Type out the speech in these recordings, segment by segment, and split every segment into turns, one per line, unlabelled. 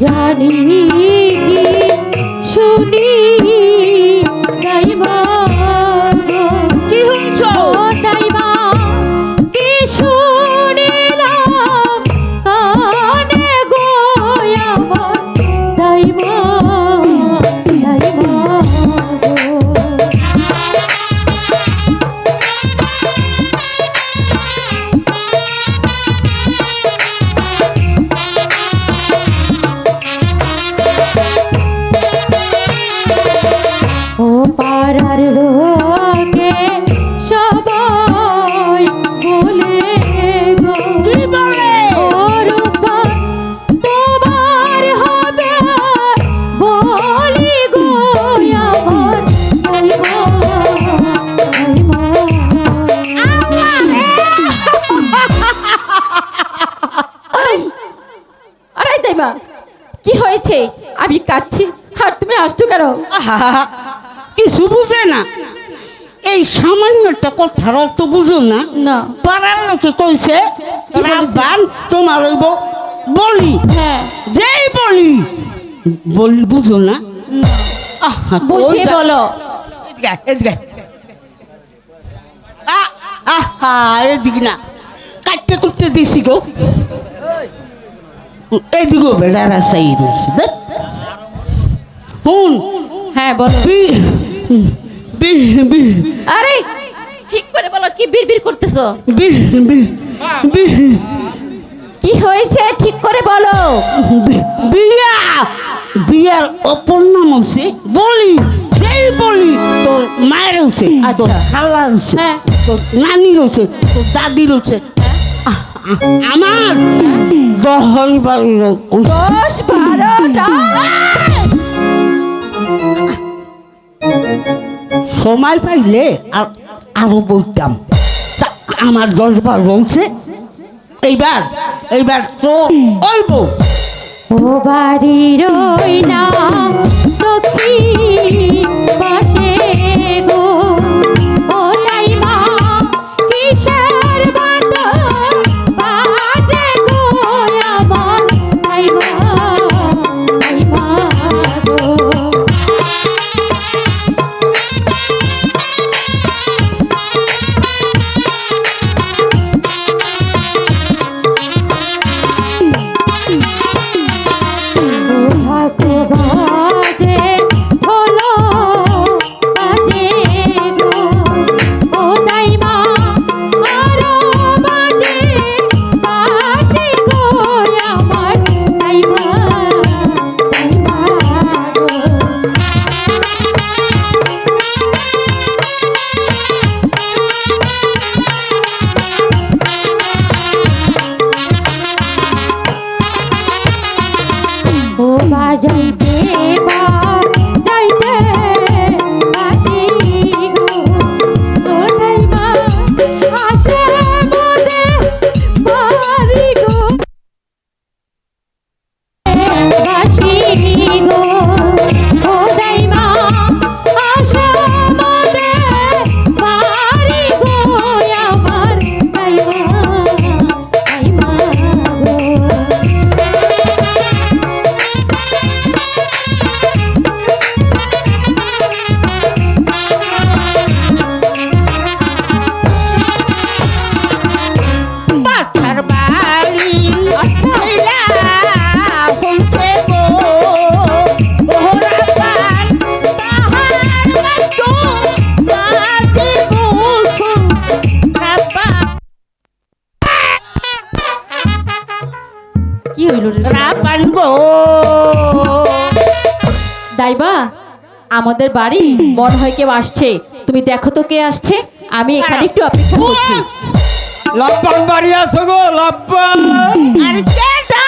জানি কি শুনি দাইমা
কি শুনছো
দাইমা কি শুনিলাম কানে গো আমার দাইমা দাইমা ও পারার লোকে সবাই বলে গো ও রূপা তোমার হবে বলি গো আমার দাইমা দাইমা আরে দাইমা কি হয়েছে আমি কাঁদছি আর তুমি আসছো কেন
আহা, কিছু বুঝে না এই সামান্যটা কথার অর্থ বুঝো না
না
পাড়ার লোকে কইছে
বলেছে?
রাব্বান তোমার হইব বলি
হ্যাঁ
যেই বলি বলি বুঝো না আহা,
বুঝিয়ে
ওই যা-
বলো
এদিকে আয়, এদিকে আয়। আহা এদিকে না কাটতে করতে দিছি গো এদিকে বেড়ারা সাই রয়েছে দেখ হুন
হ্যাঁ বলো আরে ঠিক করে বলো কি বিড়বিড় করতেছো কি হয়েছে ঠিক করে বলো
বিয়া বিয়ার অপর নাম হচ্ছে বলি যেই বলি তোর মায়ের হচ্ছে তোর খালা হচ্ছে
হ্যাঁ।
তোর নানি রয়েছে তোর দাদি রয়েছে আমার 10-12
10-12টা
সময় পাইলে আর আরো বলতাম তা আমার 10-12 বলছে এইবার এইবার তো ওই বউ
ও বাড়ির ওই না দক্ষিণ পাশে গো ও নাইমা কিসের বাদর বাজে গো আমার নাইমা নাইমা গো বাজে হলো বাজে গো ও দাইমা আরো বাজে বাসি গো আমার দাইমা দাইমা গো ও বাজাইতে বাজাইতে আসি গো তোরাই মা আসে মোদে বাড়ি গো বাসি গো তোরাই মা আসে মোদে বাড়ি গো আমার দাইমা দাইমা গো
পাথার বাড়ি ছিলা বলছে গো ওরা পান তাহার মতো বাজে বলছো রাব্বা
কি হইল রে
রাব্বান গো
দাইবা আমাদের বাড়ি মনে হয় কেউ আসছে তুমি দেখো তো কে আসছে আমি এখানে একটু অপেক্ষা করছি
লাপ্পান বাড়ি আছো গো লাপ্পান
আর কেডা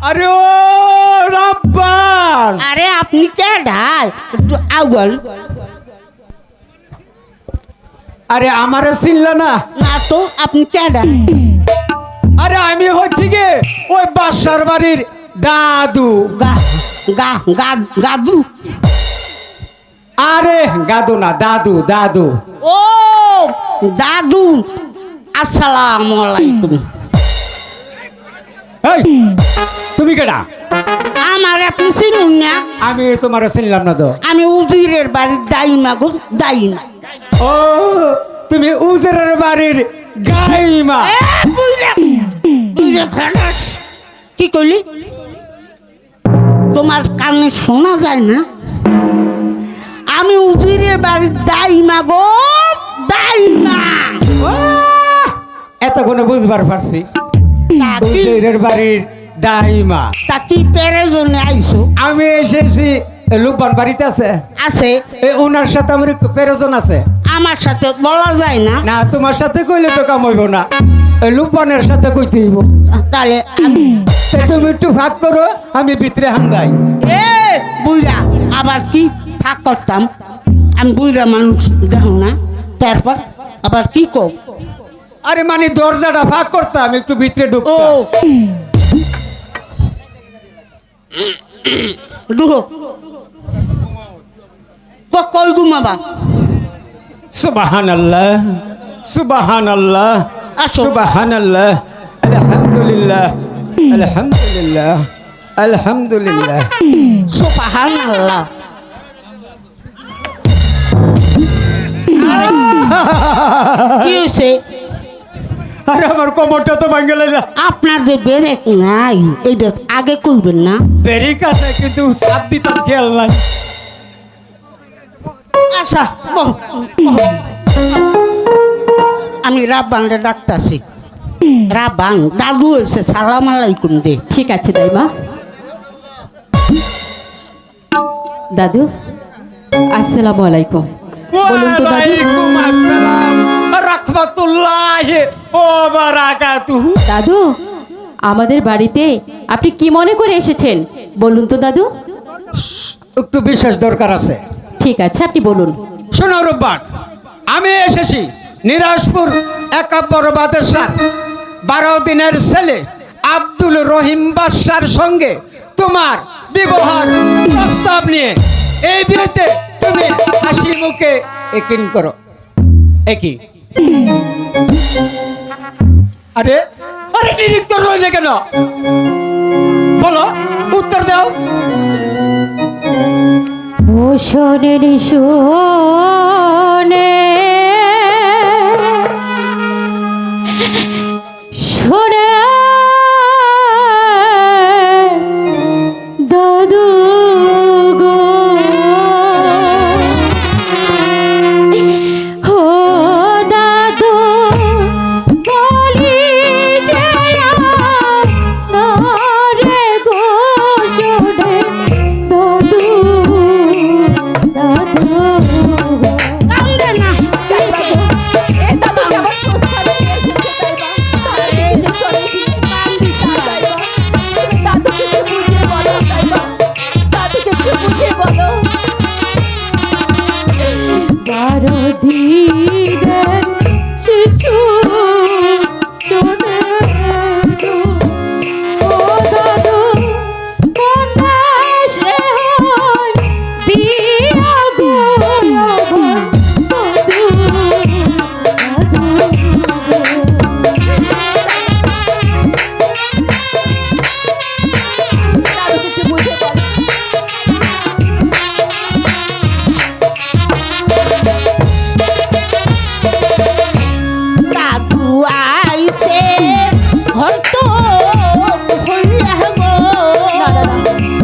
আরে ও লাপ্পান
আরে আপনি কেডা একটু আউগল
আরে আমারে চিনলা না
না তো আপনি কেডা
আরে আমি হচ্ছি গে ওই বাসার বাড়ির দাদু
গা গা গা গাদু
আরে গাদু না দাদু দাদু
ও দাদু আসসালামু আলাইকুম
এই তুমি কেডা?
আমার আপনি চিনুন না?
আমি তোমার চিনলাম না তো।
আমি উজিরের বাড়ির দাইমা গো, দাইমা।
ও তুমি উজরের বাড়ির গাইমা।
কি করলি? তোমার কানে শোনা যায় না? আমি উজিরের বাড়ির দাইমা গো, দাইমা।
এতক্ষণে বুঝবার পারছি
তা কি-
উজরের বাড়ির দাইমা।
তা কি পেরে জন্য আইসো?
আমি এসেছি লুকবান বাড়িতে আছে।
আছে,
এই ওনার সাথে আমার একটু প্রয়োজন আছে।
আমার সাথে বলা যায় না।
না তোমার সাথে কইলে তো কাম হইব না, এই লুকবানের সাথে কইতে হইব।
তাহলে আমি
তা তুমি একটু ভাগ করো, আমি ভিতরে হাঙ্গাই।
এ বুইরা আবার কি ফাঁক করতাম? আমি বুইরা মানুষ দেখো না, তারপর আবার কি কর?
আরে মানে দরজাটা ভাগ করতাম, একটু ভিতরে
ও
ঢুকতাম।
দুহো কই ঘুমাবা?
সুবহানাল্লাহ, সুবহানাল্লাহ,
আসো।
সুবহানাল্লাহ, আলহামদুলিল্লাহ, আলহামদুলিল্লাহ, আলহামদুলিল্লাহ।
সুবহানাল্লাহ। কি হয়েছে?
আরে আমার কোমরটা তো ভাঙে লাইলা।
আপনার যে বেরেক নাই, এইটা আগে করবেন না?
বেরিক আছে কিন্তু সাপ দিতাম খেয়াল নাই।
আচ্ছা বহ, বহ। আমি রাব্বানরে ডাকতাছি। রাব্বান দাদু হয়েছে, সালাম আলাইকুম দে।
ঠিক আছে দাইমা। দাদু আসসালামু আলাইকুম। বলুন তো দাদু।
ওয়ালাইকুম আসসালাম রাহমাতুল্লাহি ওয়া বারাকাতুহু।
দাদু আমাদের বাড়িতে আপনি কি মনে করে এসেছেন বলুন তো দাদু।
একটু বিশেষ দরকার আছে।
ঠিক আছে আপনি বলুন।
শোনো রূপবান, আমি এসেছি নিরাজপুর একাব্বর বাদশার 12 দিনের ছেলে আব্দুল রহিম বাদশার সঙ্গে তোমার বিবাহের প্রস্তাব নিয়ে। এই বিয়েতে তুমি হাসি মুখে একিন করো। একই আরে আরে নিরিক্ত রইলে কেন? বলো, উত্তর দাও।
ও শোনেন শোনে শোনে দাদু গো ও দাদু বলি যে না রে গো শোনে দাদু দাদু
কান্দে না।
শিশু শোনে ও দাদু বন্দাস রে হয় বিয়া গো দাদু
দাদু আইছে ঘর তো হইয়া গো।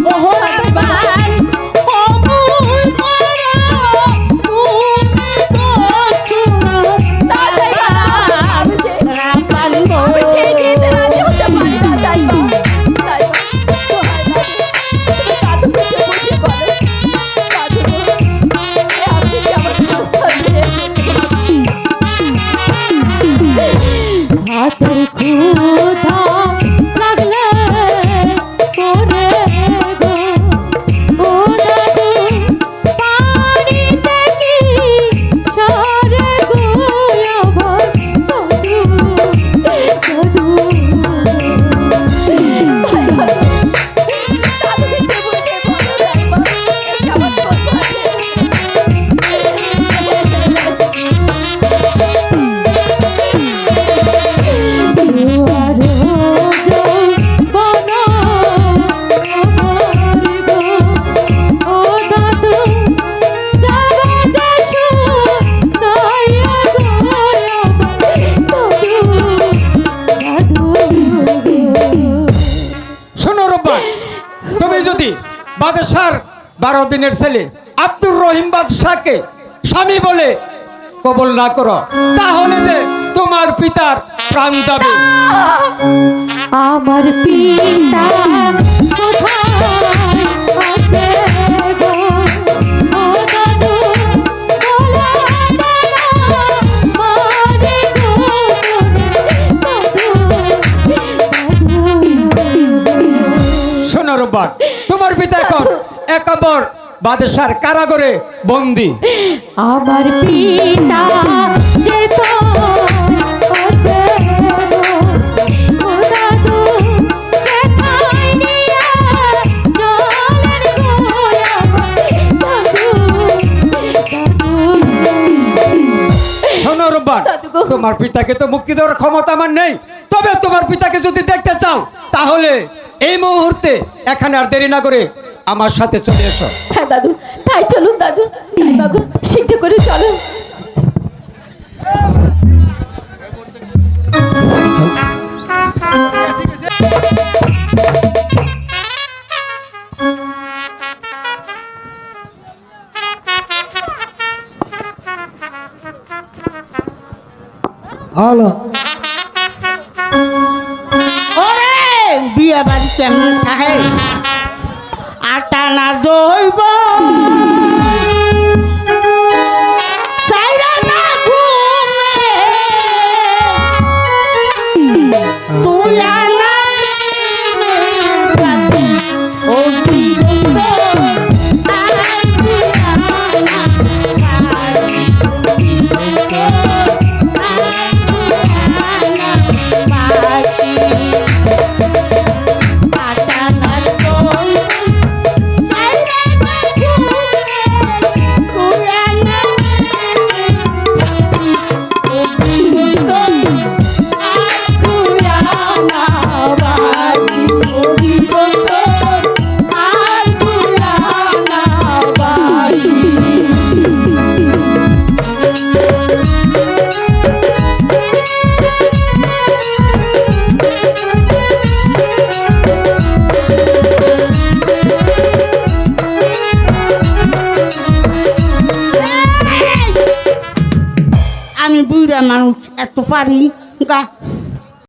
ওহ রাব্বান, কবুল করো তুমি বছর। রাব্বান গো।
হাতের ক্ষুধা লাগলে করে গো ও দাদু পানিতে কি সরে গো আবার দাদু দাদু দুয়ার
বাদশার 12 দিনের ছেলে আব্দুর রহিম বাদশাকে স্বামী বলে কবুল না করো, তাহলে যে তোমার পিতার প্রাণ যাবে।
আমার পিতা কোথায় আছে গো? ও দাদু বলো না, মারে গো
শোনো রূপবান, তোমার পিতা এখন একাবর বাদশার কারাগারে বন্দী।
আমার পিতা যে তো আছে গো, ও দাদু সেখানে নিয়ে জলের গোলা দাদু
শোনো রূপবান,
দাদু গো।
তোমার পিতাকে তো মুক্তি দেওয়ার ক্ষমতা আমার নেই, তবে তোমার পিতাকে যদি দেখতে চাও তাহলে এই মুহূর্তে এখানে আর দেরি না করে আমার সাথে চলে এসো।
হ্যাঁ দাদু, তাই চলুন দাদু, তাই বাবু শীঘ্র করে চলো।
হ্যালো,
ওরে বিয়ে বাড়ি কেমন থাকে আটা না দইব চাইরা না ঘুমে তুই আনা ও আমি বুড়া মানুষ এত পারি গা